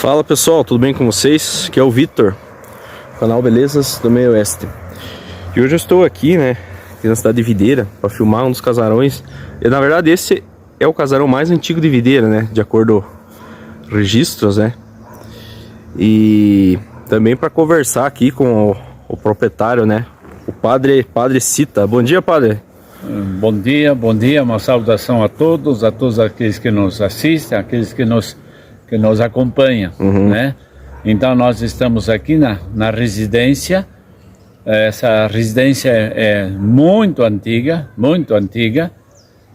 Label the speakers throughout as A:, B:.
A: Fala pessoal, tudo bem com vocês? Aqui é o Vitor, canal Belezas do Meio Oeste. E hoje eu estou aqui, aqui na cidade de Videira, para filmar um dos casarões. E na verdade esse é o casarão mais antigo de Videira, de acordo com registros, E também para conversar aqui com o proprietário, o padre Cita. Bom dia, padre.
B: Bom dia, uma saudação a todos aqueles que nos assistem, aqueles que nos acompanham, Então nós estamos aqui na residência. Essa residência é muito antiga.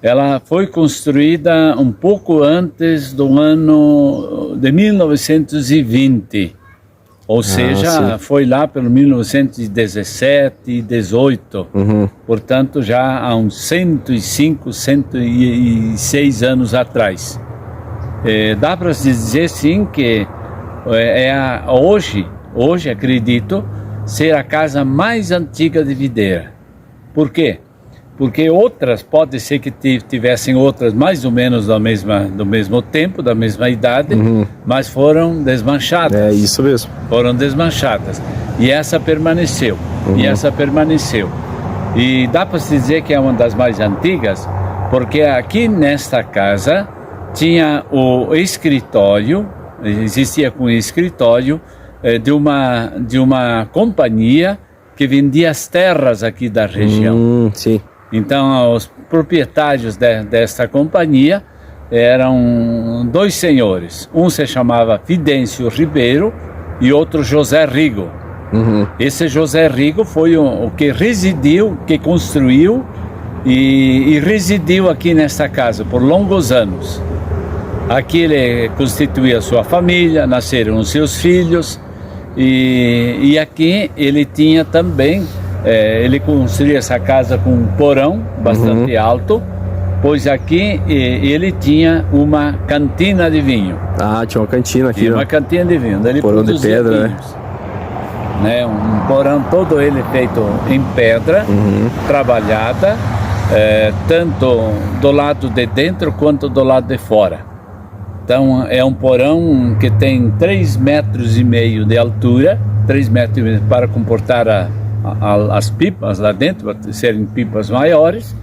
B: Ela foi construída um pouco antes do ano de 1920, ou seja, foi lá pelo 1917, 18, portanto já há uns 105, 106 anos atrás. Dá para se dizer sim que hoje acredito ser a casa mais antiga de Videira. Por quê? Porque outras, pode ser que tivessem outras mais ou menos do mesmo tempo, da mesma idade, mas foram desmanchadas.
A: É isso mesmo.
B: Foram desmanchadas. E essa permaneceu. E dá para se dizer que é uma das mais antigas, porque aqui nesta casa tinha o escritório, existia um escritório de uma companhia que vendia as terras aqui da região.
A: Sim.
B: Então, os proprietários desta companhia eram dois senhores. Um se chamava Fidêncio Ribeiro e outro José Rigo. Esse José Rigo foi o que residiu, que construiu e residiu aqui nesta casa por longos anos. Aqui ele constituía sua família, nasceram os seus filhos e aqui ele tinha também... ele construiu essa casa com um porão bastante alto, pois aqui ele tinha uma cantina de vinho.
A: Ah, tinha uma cantina aqui,
B: uma cantina de vinho. Ele
A: porão de pedra,
B: vinhos, um porão todo ele feito em pedra, trabalhada, tanto do lado de dentro quanto do lado de fora. Então é um porão que tem 3,5 metros de altura, 3,5 metros para comportar as pipas lá dentro, para serem pipas maiores.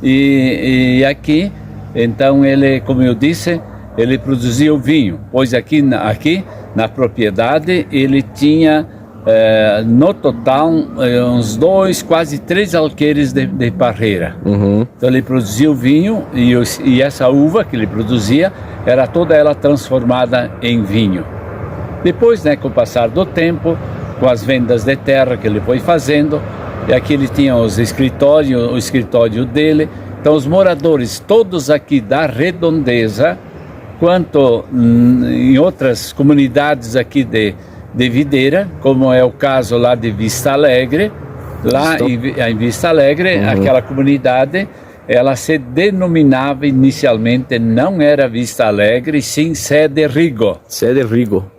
B: E aqui, então ele, como eu disse, ele produzia o vinho, pois aqui na propriedade ele tinha no total uns 2, quase 3 alqueires de parreira. Então ele produzia o vinho e essa uva que ele produzia era toda ela transformada em vinho. Depois, com o passar do tempo, com as vendas de terra que ele foi fazendo, e aqui ele tinha o escritório dele. Então os moradores todos aqui da redondeza, quanto em outras comunidades aqui de Videira, como é o caso lá de Vista Alegre, lá em Vista Alegre, aquela comunidade, ela se denominava inicialmente, não era Vista Alegre, sim Sede Rigo. Sede Rigo,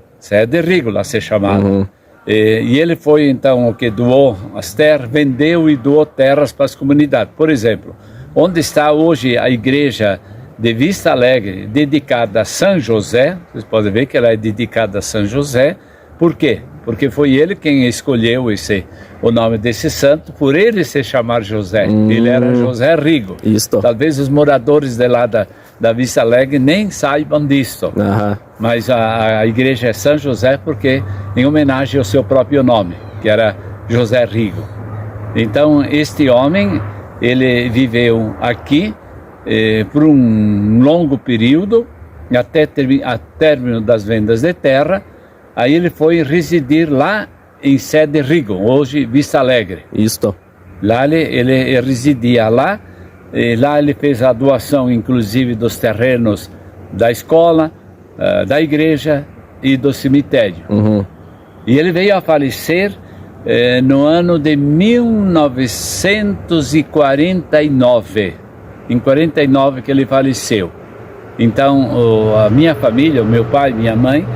B: lá se chamava. E ele foi então o que doou as terras, vendeu e doou terras para as comunidades. Por exemplo, onde está hoje a igreja de Vista Alegre, dedicada a São José, vocês podem ver que ela é dedicada a São José. Por quê? Porque foi ele quem escolheu o nome desse santo, por ele se chamar José. Ele era José Rigo.
A: Isto.
B: Talvez os moradores de lá da Vista Alegre nem saibam disso. Mas a igreja é São José porque em homenagem ao seu próprio nome, que era José Rigo. Então este homem, ele viveu aqui por um longo período, até término das vendas de terra. Aí ele foi residir lá em Sede Rigo, hoje Vista Alegre.
A: Isto.
B: Lá ele residia lá, e lá ele fez a doação inclusive dos terrenos da escola, da igreja e do cemitério. E ele veio a falecer no ano de 1949, em 49 que ele faleceu. Então a minha família, o meu pai e minha mãe,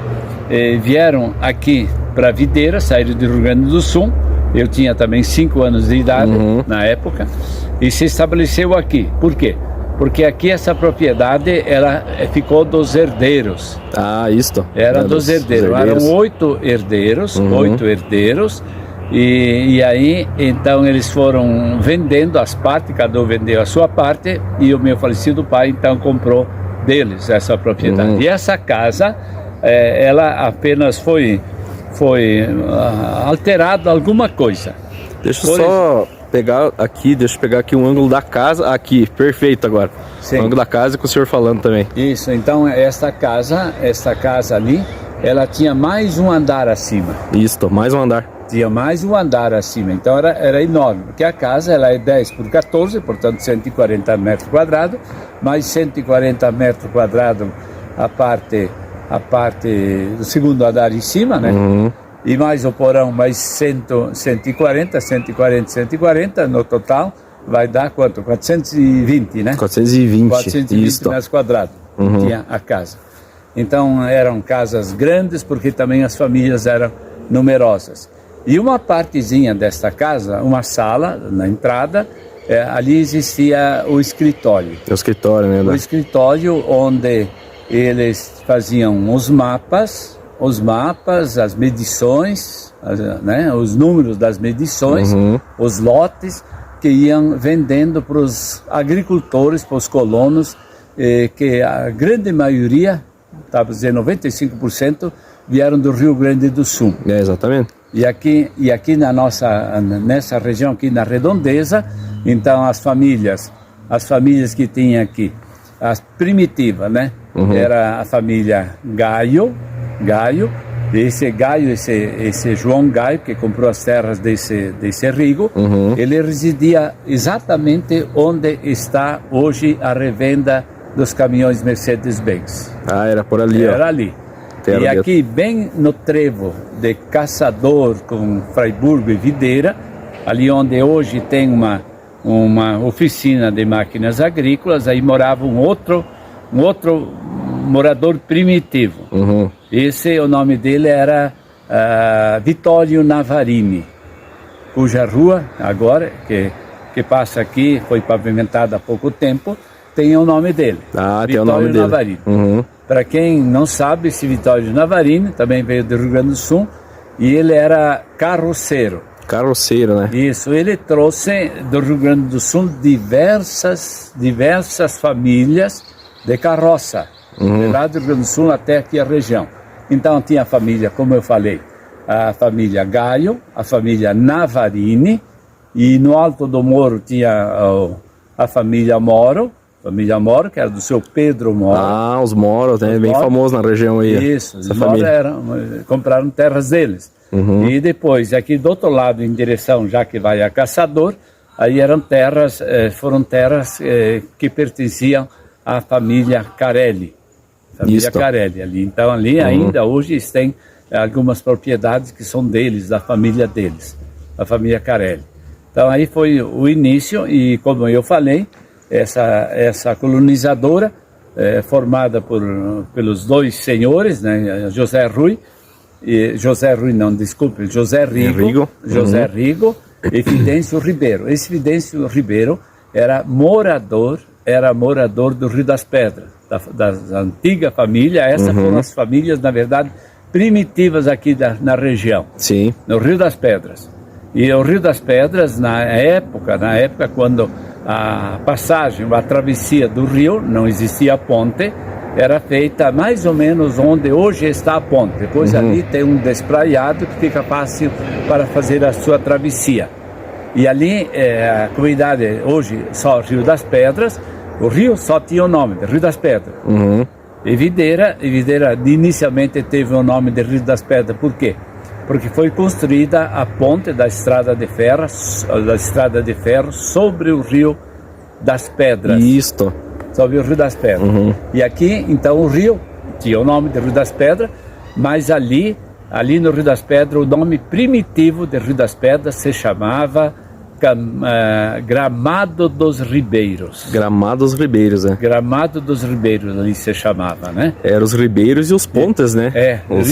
B: vieram aqui para Videira, saíram do Rio Grande do Sul. Eu tinha também 5 anos de idade na época, e se estabeleceu aqui. Por quê? porque aqui essa propriedade ela ficou dos herdeiros.
A: Ah, isto.
B: Era dos herdeiros. Eram 8 herdeiros, 8 herdeiros. E aí, então, eles foram vendendo as partes, cada um vendeu a sua parte, e o meu falecido pai, então, comprou deles essa propriedade. E essa casa, ela apenas foi alterada alguma coisa.
A: Deixa eu só pegar aqui um ângulo da casa, aqui, perfeito agora. Sim. O ângulo da casa com o senhor falando também.
B: Isso, então, esta casa ali, ela tinha mais um andar acima.
A: Isso, mais um andar.
B: Tinha mais um andar acima, então era enorme, porque a casa ela é 10 por 14, portanto 140 metros quadrados, mais 140 metros quadrados a parte do segundo andar em cima, né? E mais o porão, mais 140, no total, vai dar quanto? 420, né? 420 metros quadrados tinha a casa. Então eram casas grandes, porque também as famílias eram numerosas. E uma partezinha desta casa, uma sala na entrada, ali existia o escritório.
A: O escritório, né?
B: O escritório onde eles faziam os mapas, as medições, né? Os números das medições, os lotes que iam vendendo para os agricultores, para os colonos, que a grande maioria, estava dizendo 95%, vieram do Rio Grande do Sul.
A: Exatamente.
B: E aqui nessa região aqui na Redondeza, então as famílias que tinha aqui, as primitivas, né? Era a família Gaio, esse João Gaio, que comprou as terras desse Rigo, ele residia exatamente onde está hoje a revenda dos caminhões Mercedes-Benz.
A: Ah, era por ali,
B: Era ali. E aqui, bem no trevo de Caçador com Fraiburgo e Videira, ali onde hoje tem uma oficina de máquinas agrícolas, aí morava um outro morador primitivo. O nome dele era Vitório Navarini, cuja rua, agora, que passa aqui, foi pavimentada há pouco tempo, tem o nome dele.
A: Ah, tem o nome dele.
B: Navarini. Para quem não sabe, esse Vitório Navarini também veio do Rio Grande do Sul e ele era carroceiro.
A: Carroceiro, né?
B: Isso, ele trouxe do Rio Grande do Sul diversas famílias de carroça, lá do Rio Grande do Sul até aqui a região. Então tinha a família, como eu falei, a família Gaio, a família Navarini, e no Alto do Moro tinha a família Moro, que era do seu Pedro Moro.
A: Ah, os Moros, né? Bem famoso na região aí.
B: Isso, os Moros compraram terras deles. E depois, aqui do outro lado, em direção, já que vai a Caçador, aí foram terras que pertenciam à família Carelli. Carelli ali. Então ali ainda hoje tem algumas propriedades que são deles, da família deles, a família Carelli. Então aí foi o início e, como eu falei, essa colonizadora, formada pelos dois senhores, né, José Rigo e Fidêncio Ribeiro. Esse Fidêncio Ribeiro era morador do Rio das Pedras, da antiga família. Essas foram as famílias, na verdade, primitivas aqui na região.
A: Sim.
B: No Rio das Pedras. E o Rio das Pedras, na época quando a travessia do rio, não existia ponte, era feita mais ou menos onde hoje está a ponte. Depois ali tem um despraiado que fica fácil para fazer a sua travessia. E ali, a comunidade, hoje só Rio das Pedras, o rio só tinha o nome de Rio das Pedras. E Videira inicialmente teve o nome de Rio das Pedras. Por quê? Porque foi construída a ponte da estrada de ferro sobre o Rio das Pedras.
A: Isto.
B: Sobre o Rio das Pedras. E aqui, então, o rio tinha o nome de Rio das Pedras, mas ali no Rio das Pedras, o nome primitivo de Rio das Pedras se chamava Gramado dos Ribeiros.
A: Gramado dos Ribeiros, né?
B: Gramado dos Ribeiros, ali se chamava, né?
A: Eram os ribeiros e os pontes, né?
B: Os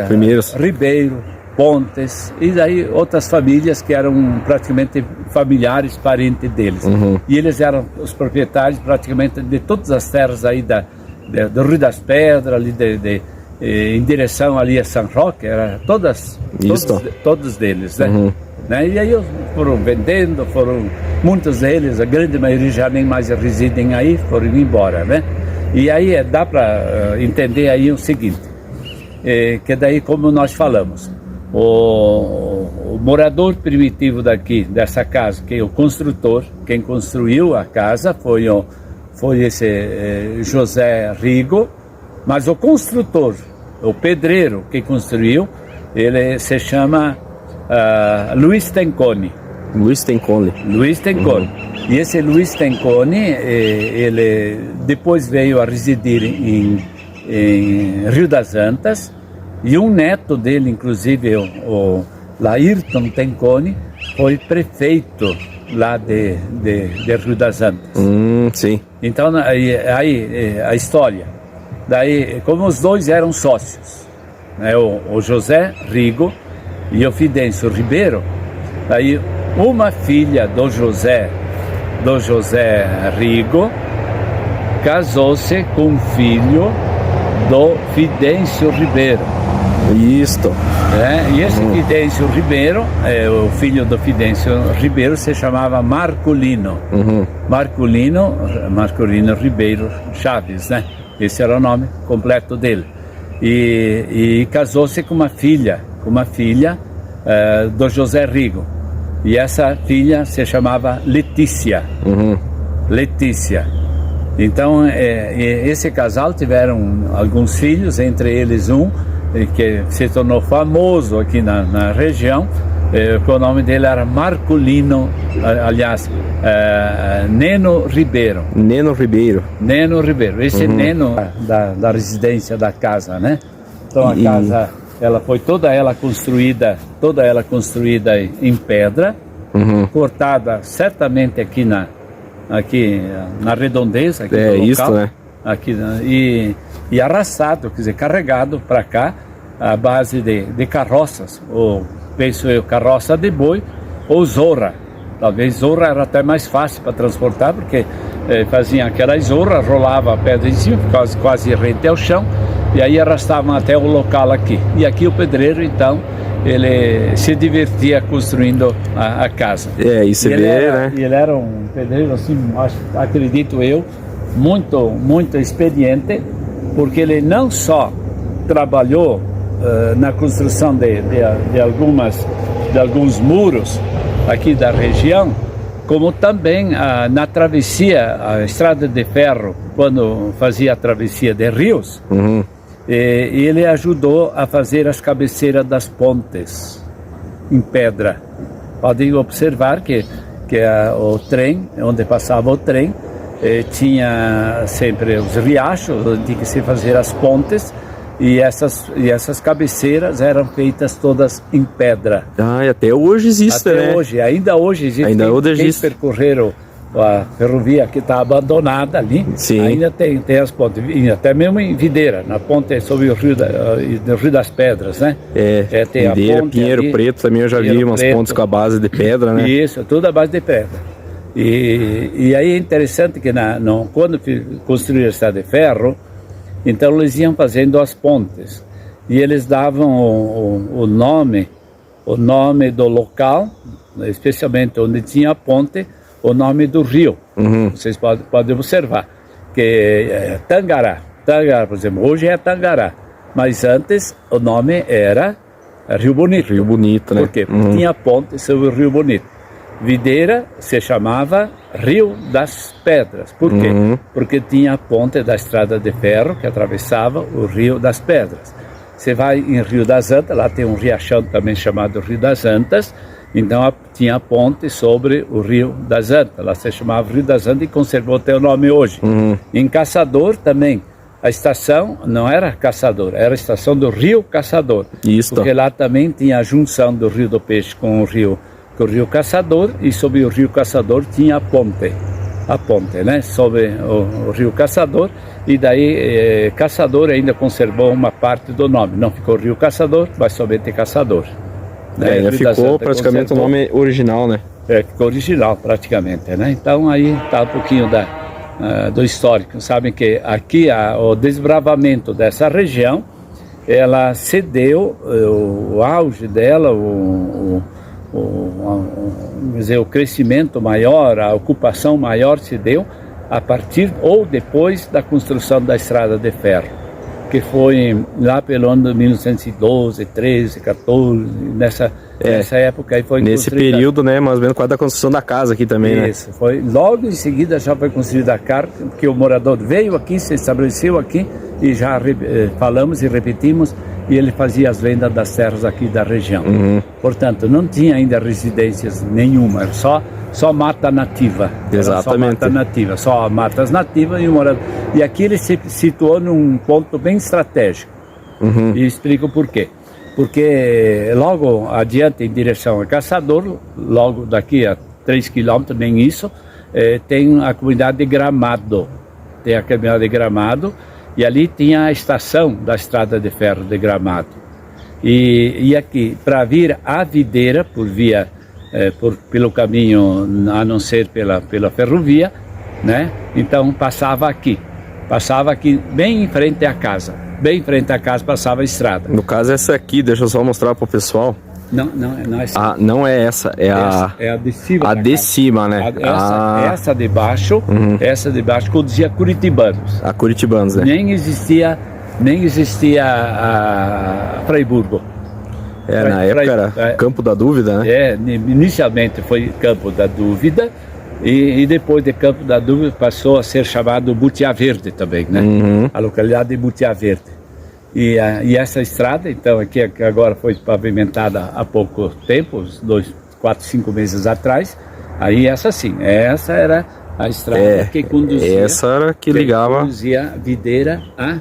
B: primeiros. Ribeiro, Pontes, e daí outras famílias que eram praticamente familiares, parentes deles. E eles eram os proprietários praticamente de todas as terras aí do Rio das Pedras, ali em direção ali a São Roque, era todos deles, né? E aí foram vendendo, muitos deles, a grande maioria já nem mais residem aí, foram embora, né? E aí dá para entender aí o seguinte, que daí como nós falamos, o morador primitivo dessa casa, que é o construtor, quem construiu a casa foi esse José Rigo, mas o construtor, o pedreiro que construiu, ele se chama Luiz Tenconi.
A: Luiz Tenconi.
B: E esse Luiz Tenconi, ele depois veio a residir em Rio das Antas, e um neto dele, inclusive o Laírton Tenconi, foi prefeito lá de Rio das Antas.
A: Sim.
B: Então, aí a história. Daí, como os dois eram sócios, né, o José Rigo e o Fidêncio Ribeiro, aí uma filha do José Rigo casou-se com um filho do Fidêncio Ribeiro.
A: Isto.
B: E esse Fidêncio Ribeiro, o filho do Fidêncio Ribeiro, se chamava Marculino. Marculino Ribeiro Chaves, né? Esse era o nome completo dele. E casou-se com uma filha do José Rigo. E essa filha se chamava Letícia. Letícia. Então, esse casal tiveram alguns filhos, entre eles um que se tornou famoso aqui na região, que o nome dele era Marculino, aliás, Neno Ribeiro. Neno Ribeiro. Esse Neno da residência da casa, né? Então a casa, ela foi toda ela construída em pedra, cortada certamente aqui na redondeza, aqui no local,
A: isso, né?
B: Aqui, e arrastado, quer dizer, carregado para cá, à base de carroças, ou penso eu, carroça de boi, ou zorra. Talvez zorra era até mais fácil para transportar, porque faziam aquela zorra, rolava a pedra em cima, quase rente ao chão, e aí arrastavam até o local aqui. E aqui o pedreiro, então, ele se divertia construindo a casa.
A: Isso é bem, né?
B: E ele era um pedreiro, assim, acredito eu, muito experiente, porque ele não só trabalhou na construção de alguns muros aqui da região, como também na travessia, a estrada de ferro, quando fazia a travessia de rios, ele ajudou a fazer as cabeceiras das pontes em pedra. Podem observar que o trem, onde passava o trem, tinha sempre os riachos, onde tinha que se fazer as pontes, e essas cabeceiras eram feitas todas em pedra.
A: E até hoje existe, né?
B: Ainda hoje existe. Quem percorreram a ferrovia que está abandonada ali, ainda tem as pontes, até mesmo em Videira, na ponte sobre o Rio das Pedras, né?
A: Tem Videira, a ponte Pinheiro ali, Preto também eu já vi umas pontes com a base de pedra, né?
B: Isso, tudo a base de pedra. E aí é interessante que quando construíram a estrada de ferro, então eles iam fazendo as pontes e eles davam o nome do local, especialmente onde tinha a ponte, o nome do rio. Vocês podem observar que Tangará, por exemplo, hoje é Tangará, mas antes o nome era Rio Bonito.
A: Rio Bonito, né?
B: Por quê? Porque tinha ponte sobre o Rio Bonito. Videira se chamava Rio das Pedras. Por quê? Porque tinha a ponte da estrada de ferro que atravessava o Rio das Pedras. Você vai em Rio das Antas, lá tem um riachão também chamado Rio das Antas, então tinha a ponte sobre o Rio das Antas. Lá se chamava Rio das Antas e conservou até o nome hoje. Em Caçador também, a estação não era Caçador, era a estação do Rio Caçador.
A: Isso.
B: Porque lá também tinha a junção do Rio do Peixe com o Rio Caçador, e sobre o Rio Caçador tinha a ponte, né, sobre o Rio Caçador, e daí Caçador ainda conservou uma parte do nome, não ficou Rio Caçador, mas somente Caçador.
A: É, já ficou praticamente o nome original, né?
B: Ficou original praticamente, né? Então aí tá um pouquinho do histórico. Sabem que aqui o desbravamento dessa região, ela cedeu o auge dela, quer dizer, o crescimento maior, a ocupação maior se deu a partir ou depois da construção da estrada de ferro, que foi lá pelo ano de 1912, 13, 14, nessa época aí foi
A: nesse período, né, mais ou menos quase da construção da casa aqui também,
B: isso, né? Foi logo em seguida já foi construída a casa, porque o morador veio aqui, se estabeleceu aqui e já falamos e repetimos, e ele fazia as vendas das terras aqui da região. Portanto, não tinha ainda residências nenhuma, era só mata nativa.
A: Exatamente.
B: Só mata nativa, só matas nativas e o morador. E aqui ele se situou num ponto bem estratégico. E explico por quê. Porque logo adiante, em direção a Caçador, logo daqui a 3 quilômetros, nem isso, tem a comunidade de Gramado. Tem a comunidade de Gramado, e ali tinha a estação da estrada de ferro de Gramado. E aqui, para vir à Videira, pelo caminho, a não ser pela ferrovia, né? Então passava aqui bem em frente à casa. Bem em frente à casa passava a estrada.
A: No caso essa aqui, deixa eu só mostrar para o pessoal.
B: Não é essa.
A: Não é essa, é a
B: de cima.
A: A de cima, né?
B: Essa de baixo, essa de baixo conduzia Curitibanos.
A: A Curitibanos, né?
B: Nem existia a Freiburgo.
A: Na época era Campo da Dúvida, né?
B: Inicialmente foi Campo da Dúvida e depois de Campo da Dúvida passou a ser chamado Butiá Verde também, né? A localidade de Butiá Verde. E essa estrada, então, aqui agora foi pavimentada há pouco tempo, 4, 5 meses atrás. Aí essa era a estrada que conduzia.
A: Essa era que ligava.
B: Conduzia Videira a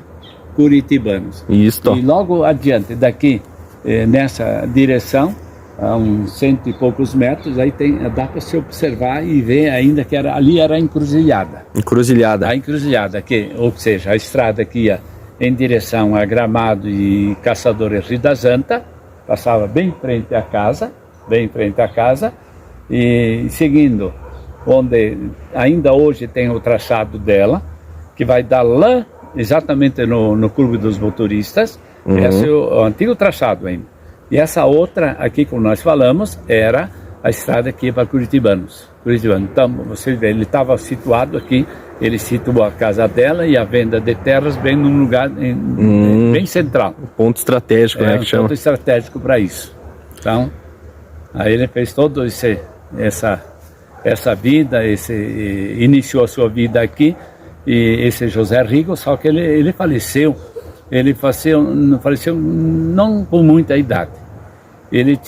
B: Curitibanos.
A: Isso.
B: E logo adiante daqui, nessa direção, a uns 100 e poucos metros, aí dá para se observar e ver ainda que ali era a encruzilhada.
A: A
B: encruzilhada, ou seja, a estrada que ia em direção a Gramado e Caçador e Rio da Santa, passava bem em frente à casa, e seguindo, onde ainda hoje tem o traçado dela, que vai dar lá, exatamente no Clube dos Motoristas. Esse é o antigo traçado ainda. E essa outra, aqui como nós falamos, era a estrada que ia para Curitibanos. Então, você vê, ele estava situado aqui, ele situou a casa dela e a venda de terras bem num lugar bem central.
A: Ponto estratégico, né? Que chama.
B: Ponto estratégico para isso. Então, aí ele fez toda essa vida, iniciou a sua vida aqui, e esse José Rigo, só que ele faleceu. Ele faleceu não com muita idade. Ele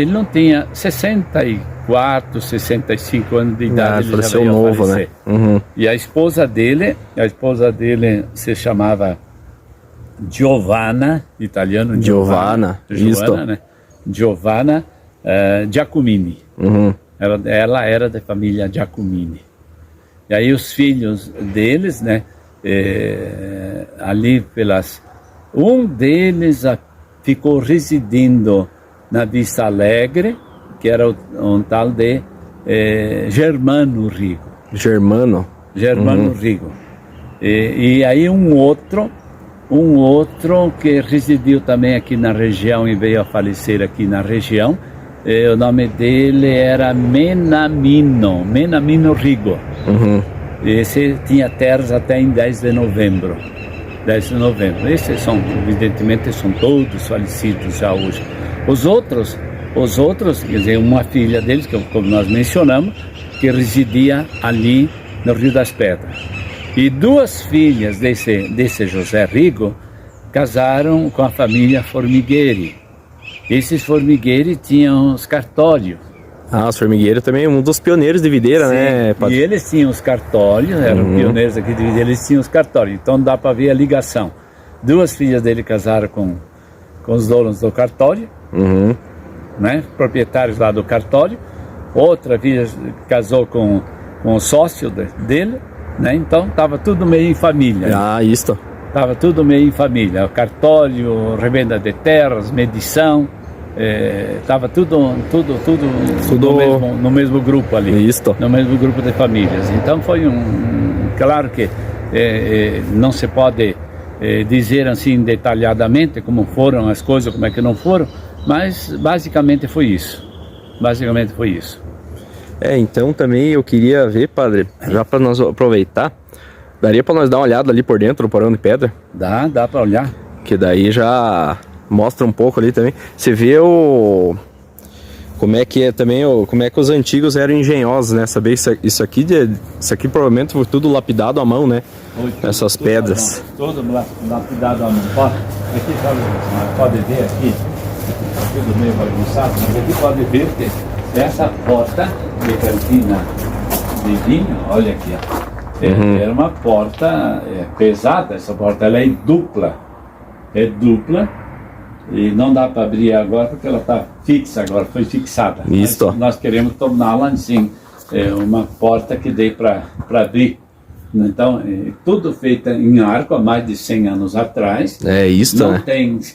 B: não tinha 64, 65 anos de idade. Ele
A: faleceu
B: já veio
A: novo,
B: falecer, né? E a esposa dele se chamava Giovanna, italiano
A: Giovanna,
B: né? Giovanna Giacomini. Ela era da família Giacomini. E aí os filhos deles, né? Um deles ficou residindo na Vista Alegre, que era um tal de Germano Rigo. Germano Rigo. E aí um outro que residiu também aqui na região e veio a falecer aqui na região, o nome dele era Menamino Rigo. Esse tinha terras até em 10 de novembro. Esses evidentemente, são todos falecidos já hoje. Os outros, quer dizer, uma filha deles, como nós mencionamos, que residia ali no Rio das Pedras. E 2 filhas desse José Rigo casaram com a família Formigueri. Esses Formigueri tinham os cartórios.
A: Os Formigueiros também, um dos pioneiros de Videira, né?
B: E eles tinham os cartórios, eram pioneiros aqui de Videira, eles tinham os cartórios, então dá para ver a ligação. 2 filhas dele casaram com os donos do cartório, né? Proprietários lá do cartório. Outra filha casou com o sócio dele, né? Então estava tudo meio em família.
A: Isso.
B: Estava tudo meio em família, o cartório, revenda de terras, medição, estava tudo no mesmo grupo ali.
A: Isto.
B: No mesmo grupo de famílias. Então foi claro que não se pode dizer assim detalhadamente como foram as coisas, como é que não foram, mas basicamente foi isso.
A: Então também eu queria ver, padre, já para nós aproveitar, daria para nós dar uma olhada ali por dentro do porão de pedra?
B: Dá para olhar.
A: Que daí já mostra um pouco ali também. Você vê como é que é também, como é que os antigos eram engenhosos, né? Saber isso aqui provavelmente foi tudo lapidado à mão, né? Essas pedras.
B: Tudo lapidado à mão. Aqui pode ver aqui, tudo meio bagunçado, mas aqui pode ver que essa porta de cantina de vinho, olha aqui, ó. Era uma porta pesada, essa porta ela é dupla. E não dá para abrir agora porque ela está fixa agora, foi fixada.
A: Isso.
B: Nós queremos torná-la assim, uma porta que dê para abrir. Então, tudo feito em arco há mais de 100 anos atrás.
A: Isso,
B: né?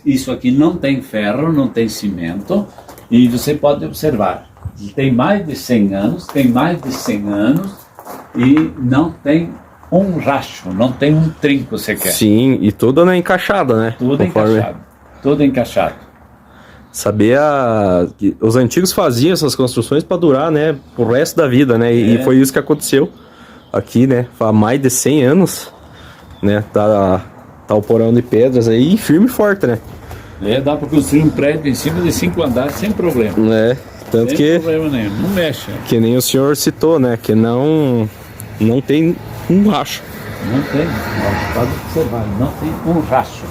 B: Isso aqui não tem ferro, não tem cimento. E você pode observar, tem mais de 100 anos, e não tem um racho, não tem um trinco sequer.
A: Sim, e tudo na encaixada, né?
B: Tudo encaixado.
A: Saber que os antigos faziam essas construções para durar, né, pro resto da vida, né? E foi isso que aconteceu aqui, né? Há mais de 100 anos, né? Tá o porão de pedras aí, firme e forte, né?
B: Dá para construir um prédio em cima de 5 andares sem problema.
A: Tanto
B: sem problema nenhum, não mexe.
A: Que nem o senhor citou, né? Que não tem um racho.
B: Não tem, pode observar, não tem um racho.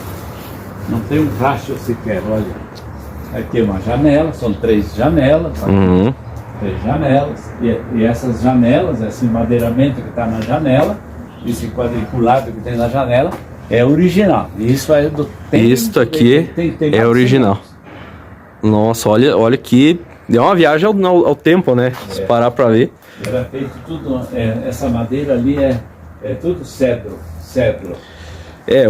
B: Não tem um racho sequer, olha. Aqui é uma janela, são 3 janelas. 3 janelas. E essas janelas, esse madeiramento que está na janela, esse quadriculado que tem na janela, é original. Isso é do tempo.
A: Isso aqui é original. Nossa, olha que deu uma viagem ao tempo, né? Se parar para ver.
B: Era feito tudo, essa madeira ali é tudo cedro.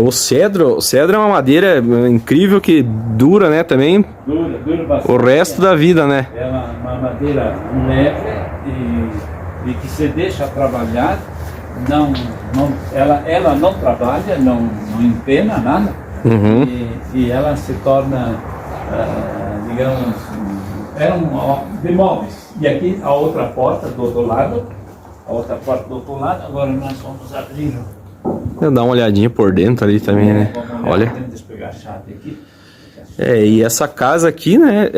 A: O cedro é uma madeira incrível que dura, né, também.
B: Dura bastante.
A: O resto da vida, né?
B: É uma madeira leve e que se deixa trabalhar, ela não trabalha, não empena nada. E ela se torna, digamos, de móveis. E aqui a outra porta do outro lado, agora nós vamos abrir.
A: Vou dar uma olhadinha por dentro ali também, né? Olha.
B: Pegar a chave aqui.
A: E essa casa aqui, né,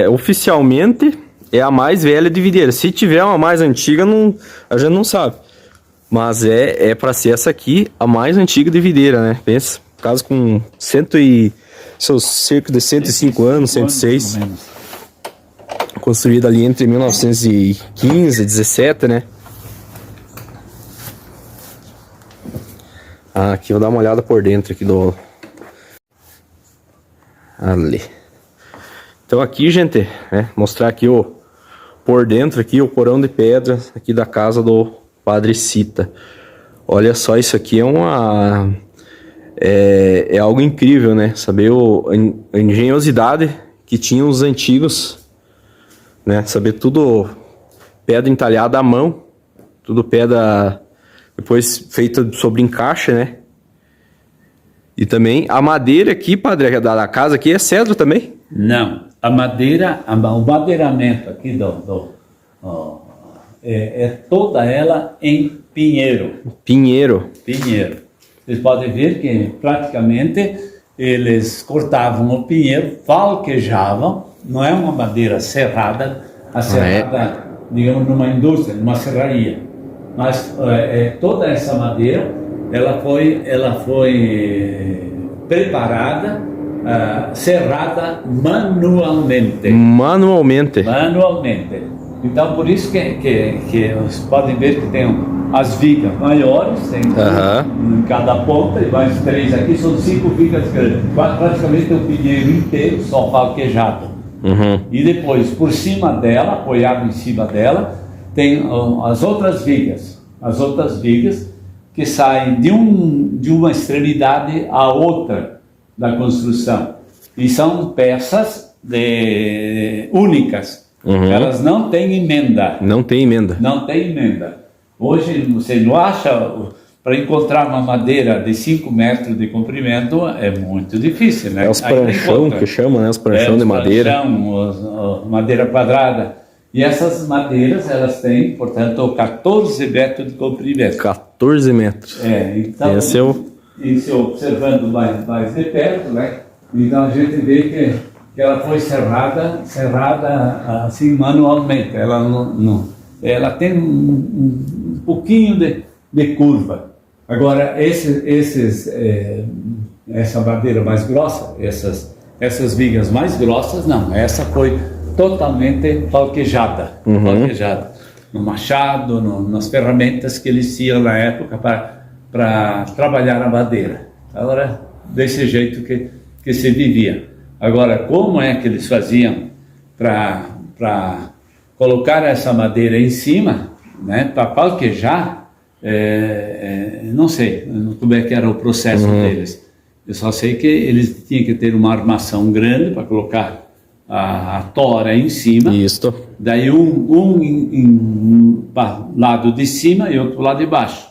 A: oficialmente é a mais velha de Videira. Se tiver uma mais antiga, a gente não sabe. Mas é para ser essa aqui a mais antiga de Videira, né? Pensa, casa com cerca de 105 anos, 106. Construída ali entre 1915 e 17, né? Aqui, vou dar uma olhada por dentro aqui ali. Então aqui, gente, né, mostrar aqui por dentro aqui o porão de pedra aqui da casa do Padre Cita. Olha só, isso aqui é algo incrível, né? Saber a engenhosidade que tinham os antigos, né? Saber tudo pedra entalhada à mão, tudo pedra depois feita sobre encaixe, né? E também a madeira aqui, padre, da casa aqui é cedro também?
B: Não, a madeira, o madeiramento aqui é toda ela em pinheiro.
A: Pinheiro.
B: Vocês podem ver que praticamente eles cortavam o pinheiro, falquejavam, não é uma madeira serrada, digamos, numa indústria, numa serraria. Mas toda essa madeira, ela foi preparada, serrada manualmente. Então, por isso que vocês podem ver que tem as vigas maiores, tem em cada ponta, e mais 3 aqui, são 5 vigas grandes. Praticamente o pinheiro inteiro, só falquejado. E depois, por cima dela, apoiado em cima dela, tem as outras vigas que saem de uma extremidade à outra da construção. E são peças únicas. Elas não têm emenda.
A: Não tem emenda.
B: Não tem emenda. Hoje você não acha, para encontrar uma madeira de 5 metros de comprimento é muito difícil, né?
A: É os pranchão que chama, né? Os pranchão de madeira.
B: Madeira quadrada. E essas madeiras, elas têm, portanto, 14 metros de comprimento.
A: 14 metros.
B: Então, isso observando mais de perto, né? Então a gente vê que ela foi serrada assim manualmente. Ela tem um pouquinho de curva. Agora, essa madeira mais grossa, essas vigas mais grossas, não. Essa foi totalmente falquejada. Falquejada. No machado, nas ferramentas que eles tinham na época para trabalhar a madeira. Agora, desse jeito que se vivia. Agora, como é que eles faziam para colocar essa madeira em cima, né, para falquejar? Não sei como é que era o processo deles. Eu só sei que eles tinham que ter uma armação grande para colocar a tora em cima.
A: Isso.
B: Daí lado de cima e outro lado de baixo.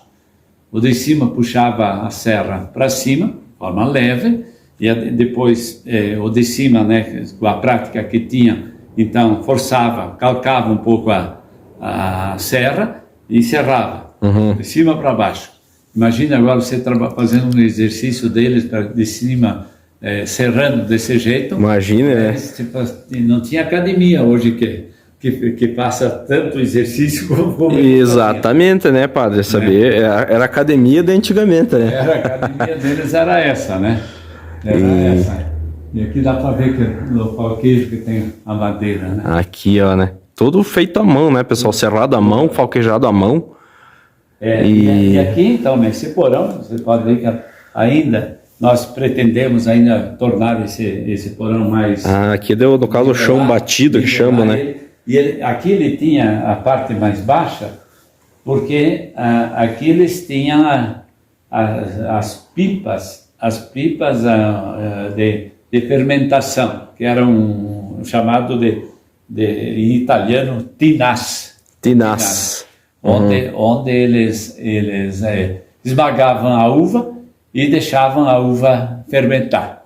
B: O de cima puxava a serra para cima, de forma leve, e depois o de cima, né, com a prática que tinha, então forçava, calcava um pouco a serra e serrava, de cima para baixo. Imagina agora você fazendo um exercício deles de cima, serrando desse jeito.
A: Imagina, né?
B: Não tinha academia hoje que passa tanto exercício como
A: Exatamente, né, padre? Saber, era a academia de antigamente, né?
B: A academia deles era essa, né? Essa. E aqui dá para ver que no falquejo que tem a madeira, né?
A: Aqui, ó, né? Tudo feito à mão, né, pessoal? Serrado à mão, falquejado à mão.
B: E aqui, então, nesse porão, você pode ver que ainda nós pretendemos ainda tornar esse porão mais...
A: aqui deu, no caso, o chão batido, que chama, né?
B: Aqui ele tinha a parte mais baixa, porque aqui eles tinham as pipas de fermentação, que eram chamado em italiano tinaz. Onde eles esmagavam a uva e deixavam a uva fermentar.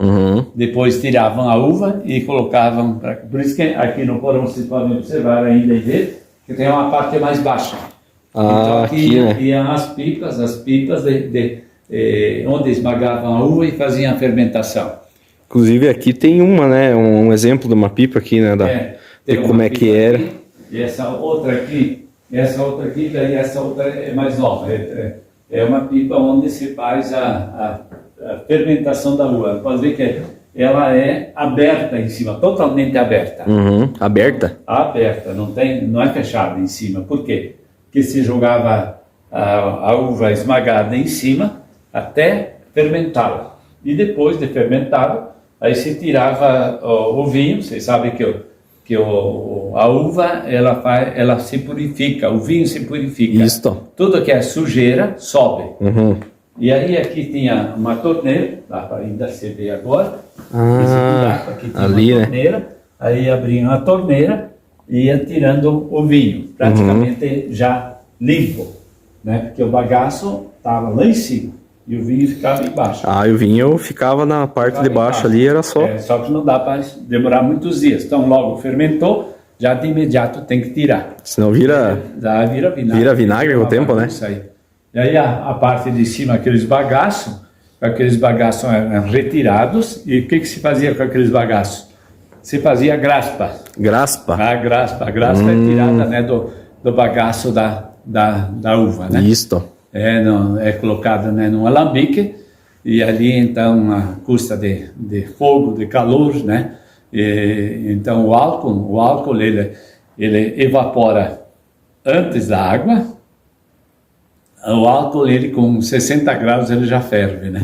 B: Depois tiravam a uva e colocavam... Por isso que aqui no porão vocês podem observar ainda e ver que tem uma parte mais baixa. Então aqui iam as pipas onde esmagavam a uva e faziam a fermentação.
A: Inclusive aqui tem um exemplo de uma pipa aqui, né? De como é que era.
B: Aqui, e essa outra aqui, daí essa outra é mais nova. É uma pipa onde se faz a fermentação da uva. Pode ver que ela é aberta em cima, totalmente aberta.
A: Aberta?
B: Aberta, não é fechada em cima. Por quê? Porque se jogava a uva esmagada em cima até fermentá-la. E depois de fermentado, aí se tirava o vinho. Vocês sabem que a uva ela se purifica, o vinho se purifica.
A: Isso.
B: Tudo que é sujeira sobe. E aí aqui tinha uma torneira, dá para ainda se ver agora. Aqui tinha
A: ali,
B: uma torneira, né? Aí abriam a torneira e ia tirando o vinho, praticamente já limpo, né? Porque o bagaço estava lá em cima e o vinho ficava embaixo.
A: E o vinho ficava na parte de baixo ali, era só...
B: Só que não dá para demorar muitos dias. Então logo fermentou, já de imediato tem que tirar.
A: Senão vira vinagre. Vira vinagre com o tempo, né?
B: Isso aí. E aí a parte de cima, aqueles bagaços eram retirados. E o que se fazia com aqueles bagaços? Se fazia graspa.
A: Graspa?
B: A graspa é tirada, né, do bagaço da uva, né?
A: Isso.
B: É colocado, né, num alambique, e ali então a custa de fogo, de calor, né? Então o álcool ele evapora antes da água. O álcool, ele com 60 graus ele já ferve, né?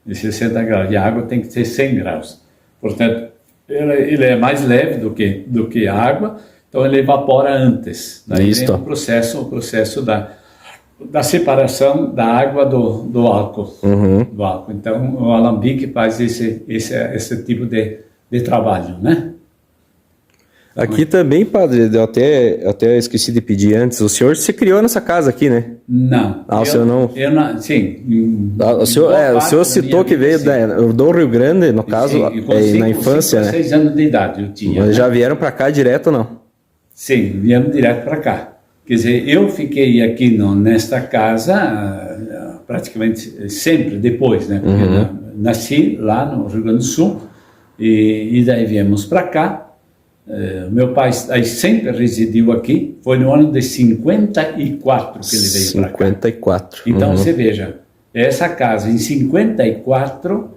B: De 60 graus. E a água tem que ser 100 graus. Portanto, ele é mais leve do que a água, então ele evapora antes. Daí vem o processo da separação da água do álcool. Do álcool. Então, o alambique faz esse tipo de trabalho, né?
A: Aqui também, padre, eu até esqueci de pedir antes, o senhor se criou nessa casa aqui, né?
B: Não.
A: Ah, o senhor não?
B: Eu não, sim.
A: O senhor citou que veio do Rio Grande, no caso, na infância, né?
B: 6 anos de idade eu tinha.
A: Mas já vieram para cá direto, não?
B: Sim, viemos direto para cá. Quer dizer, eu fiquei aqui nesta casa praticamente sempre depois, né? Porque nasci lá no Rio Grande do Sul e daí viemos para cá. Meu pai aí sempre residiu aqui, foi no ano de 54 que ele veio para cá.
A: 54.
B: Então, você veja, essa casa em 54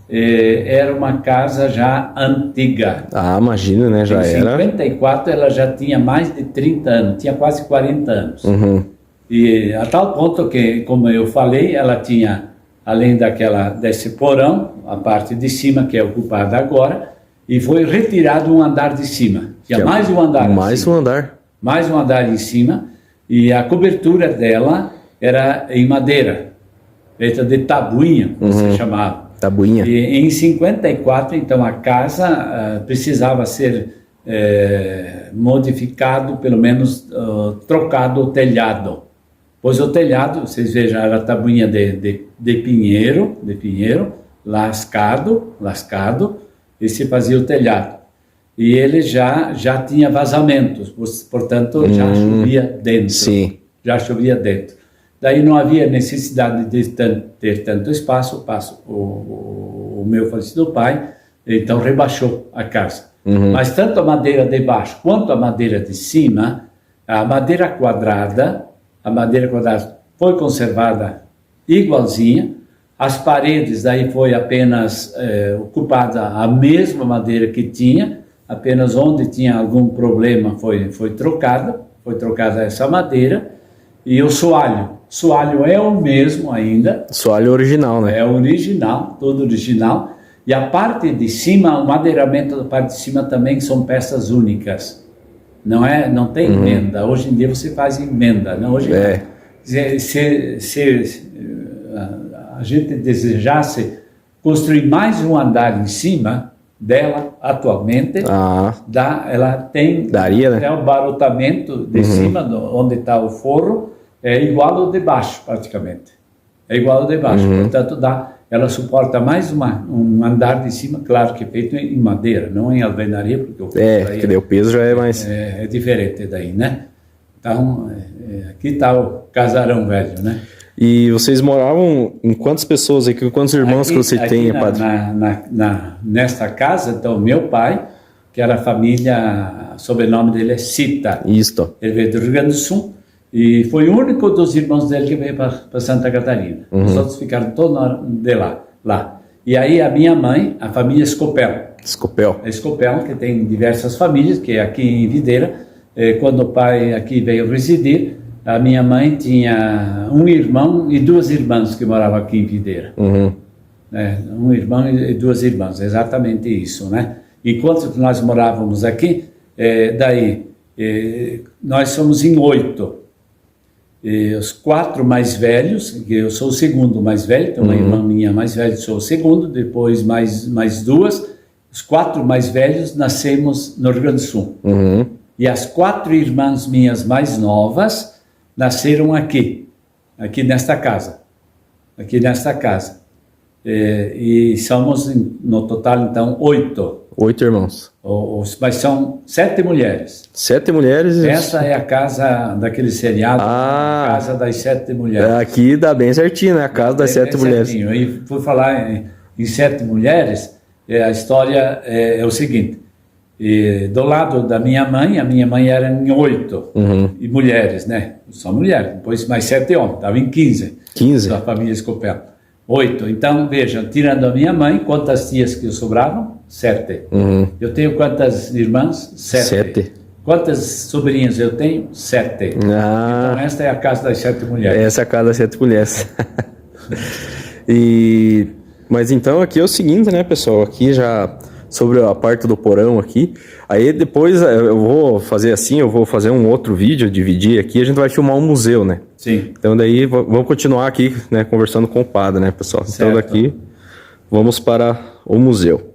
B: era uma casa já antiga.
A: Ah, imagina, né? Já
B: em
A: era.
B: Em 54 ela já tinha mais de 30 anos, tinha quase 40 anos. E a tal ponto que, como eu falei, ela tinha, além desse porão, a parte de cima que é ocupada agora, e foi retirado um andar de cima. Tinha mais um andar.
A: Mais um andar.
B: Mais um andar em cima. E a cobertura dela era em madeira, feita de tabuinha, como se chamava.
A: Tabuinha.
B: E em 54, então, a casa precisava ser modificado, pelo menos trocado o telhado. Pois o telhado, vocês vejam, era tabuinha de pinheiro, lascado, e se fazia o telhado. E ele já tinha vazamentos, portanto já chovia dentro.
A: Sim.
B: Já chovia dentro. Daí não havia necessidade de ter tanto espaço. O meu falecido pai, então, rebaixou a casa. Mas tanto a madeira de baixo quanto a madeira de cima, a madeira quadrada foi conservada igualzinha. As paredes, daí foi apenas ocupada a mesma madeira que tinha, apenas onde tinha algum problema foi trocada essa madeira. E o soalho é o mesmo ainda.
A: Soalho original, né?
B: É original, todo original. E a parte de cima, o madeiramento da parte de cima também são peças únicas. Não tem emenda. Hoje em dia você faz emenda, não? Hoje se a gente desejasse construir mais um andar em cima dela atualmente, ela tem
A: daria, né?
B: O barotamento de cima, onde está o forro, é igual ao de baixo, praticamente. É igual ao de baixo. Portanto, ela suporta mais um andar de cima, claro que feito em madeira, não em alvenaria, porque
A: o peso já é mais...
B: É diferente daí, né? Então, aqui está o casarão velho, né?
A: E vocês moravam em quantas pessoas aqui? Quantos irmãos que você tem, padre?
B: Nesta casa, então, meu pai, que era a família, o sobrenome dele é Cita.
A: Isto.
B: Ele veio do Rio Grande do Sul e foi o único dos irmãos dele que veio para Santa Catarina. Os outros ficaram todos de lá. E aí a minha mãe, a família Escopel. Escopel, que tem diversas famílias, que é aqui em Videira. Quando o pai aqui veio residir, a minha mãe tinha um irmão e 2 irmãs que moravam aqui em Videira. Um irmão e 2 irmãs, exatamente isso, né? Enquanto nós morávamos aqui, nós somos em 8. Os 4 mais velhos, que eu sou o segundo mais velho, tem uma irmã minha mais velha, sou o segundo, depois mais 2. Os 4 mais velhos nascemos no Rio Grande do Sul. E as 4 irmãs minhas mais novas nasceram aqui nesta casa. E somos, no total, então, 8.
A: 8 irmãos.
B: Mas são 7 mulheres.
A: 7 mulheres?
B: Essa é a casa daquele seriado, a Casa das 7 Mulheres.
A: Aqui dá bem certinho, né? A Casa das 7 Mulheres.
B: Certinho. E por falar em 7 mulheres, a história é o seguinte. Do lado da minha mãe, a minha mãe era em 8 e mulheres, né? Só mulheres, depois mais 7 homens, estava em 15.
A: 15?
B: Da família Escopel. 8. Então, vejam, tirando a minha mãe, quantas tias que sobravam? 7. Eu tenho quantas irmãs? 7. Quantas sobrinhas eu tenho? 7. Então, esta é a Casa das 7 Mulheres.
A: Essa é a Casa das 7 Mulheres. Mas então, aqui é o seguinte, né, pessoal? Aqui já... sobre a parte do porão aqui, aí depois eu vou fazer assim, eu vou fazer um outro vídeo, dividir aqui, a gente vai filmar um museu, né?
B: Sim.
A: Então daí vamos continuar aqui, né, conversando com o padre, né, pessoal? Certo. Então daqui vamos para o museu.